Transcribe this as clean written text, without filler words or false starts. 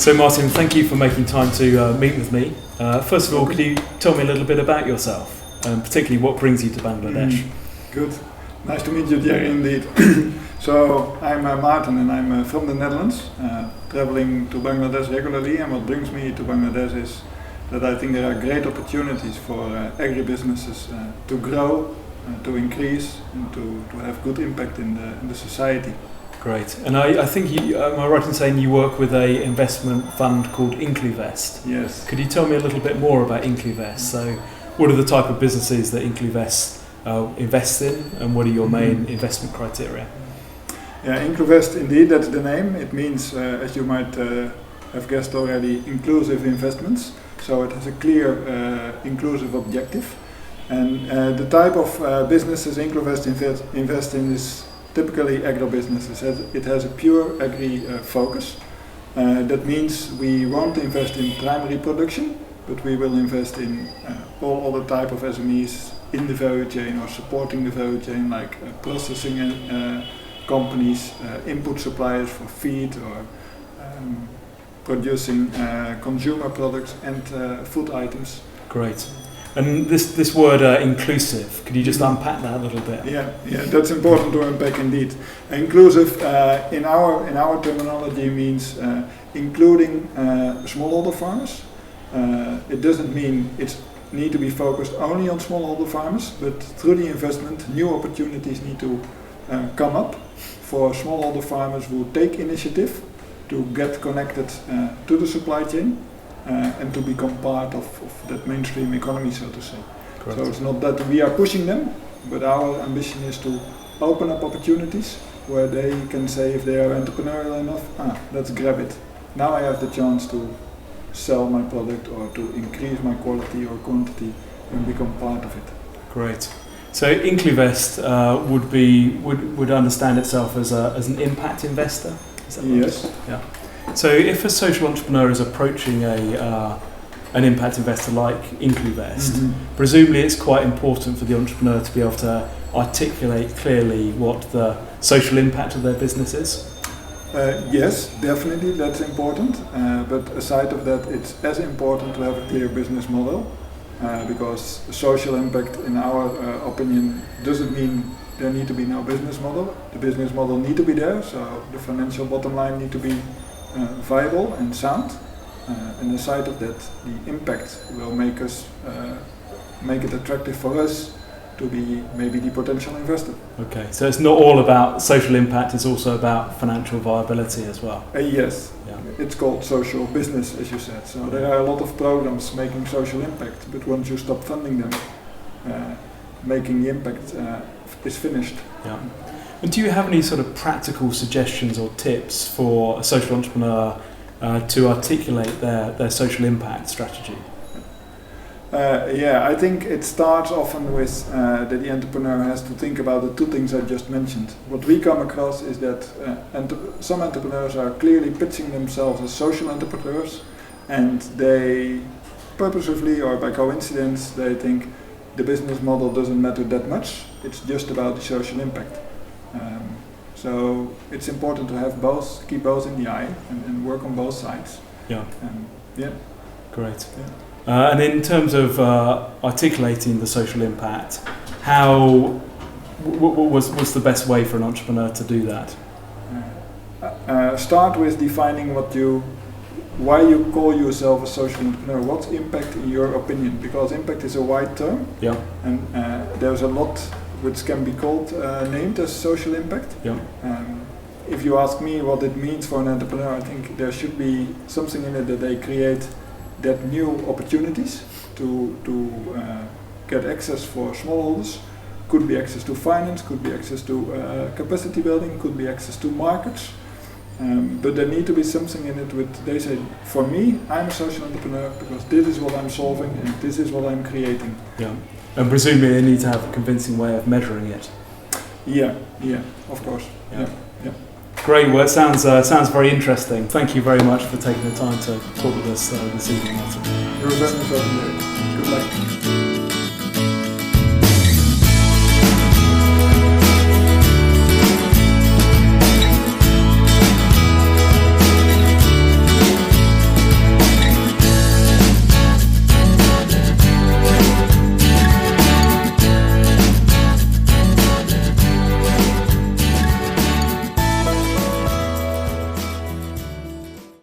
So Martin, thank you for making time to meet with me. First of all, could you tell me a little bit about yourself, particularly what brings you to Bangladesh? Good. Nice to meet you, Jerry, indeed. So, I'm Martin and I'm from the Netherlands, traveling to Bangladesh regularly, and what brings me to Bangladesh is that I think there are great opportunities for agribusinesses to grow, to increase, and to have good impact in the society. Great. And I think am I right in saying you work with a investment fund called Incluvest? Yes. Could you tell me a little bit more about Incluvest? So what are the type of businesses that Incluvest invests in, and what are your main investment criteria? Yeah, Incluvest, indeed, that's the name. It means, as you might have guessed already, inclusive investments. So it has a clear inclusive objective. And the type of businesses Incluvest invest in is typically agribusinesses. It has a pure agri focus. That means we won't invest in primary production, but we will invest in all other type of SMEs in the value chain or supporting the value chain, like processing companies, input suppliers for feed, or producing consumer products and food items. Great. And this word inclusive, could you just unpack that a little bit? Yeah, that's important to unpack indeed. Inclusive in our terminology means including smallholder farmers. It doesn't mean it's need to be focused only on smallholder farmers, but through the investment, new opportunities need to come up for smallholder farmers who take initiative to get connected to the supply chain. And to become part of that mainstream economy, so to say. Correct. So it's not that we are pushing them, but our ambition is to open up opportunities where they can say, if they are entrepreneurial enough, let's grab it. Now I have the chance to sell my product or to increase my quality or quantity and become part of it. Great. So Incluvest would understand itself as an impact investor? Is that right? Yes. Yeah. So if a social entrepreneur is approaching an impact investor like Incluvest, presumably it's quite important for the entrepreneur to be able to articulate clearly what the social impact of their business is? Yes, definitely, that's important. But aside of that, it's as important to have a clear business model, because social impact, in our opinion, doesn't mean there need to be no business model. The business model need to be there, so the financial bottom line need to be viable and sound, and aside of that, the impact will make it attractive for us to be maybe the potential investor. Okay, so it's not all about social impact; it's also about financial viability as well. Yes, yeah. It's called social business, as you said. So there are a lot of programs making social impact, but once you stop funding them, making the impact is finished. Yeah. And do you have any sort of practical suggestions or tips for a social entrepreneur to articulate their social impact strategy? I think it starts often with that the entrepreneur has to think about the two things I just mentioned. What we come across is that some entrepreneurs are clearly pitching themselves as social entrepreneurs, and they purposefully or by coincidence they think the business model doesn't matter that much, it's just about the social impact. So it's important to have both, keep both in the eye and work on both sides. Yeah. Great. Yeah. And in terms of articulating the social impact, how what's the best way for an entrepreneur to do that? Start with defining why you call yourself a social entrepreneur. What's impact in your opinion? Because impact is a wide term. Yeah. And there's a lot which can be called named as social impact. Yeah. If you ask me what it means for an entrepreneur, I think there should be something in it that they create that new opportunities to get access for smallholders. Could be access to finance, could be access to capacity building, could be access to markets. But there need to be something in it they say, for me, I'm a social entrepreneur because this is what I'm solving and this is what I'm creating. Yeah. And presumably they need to have a convincing way of measuring it. Yeah, of course. Yeah. Great, well it sounds very interesting. Thank you very much for taking the time to talk with us this evening, Martin. You're very welcome. Good luck.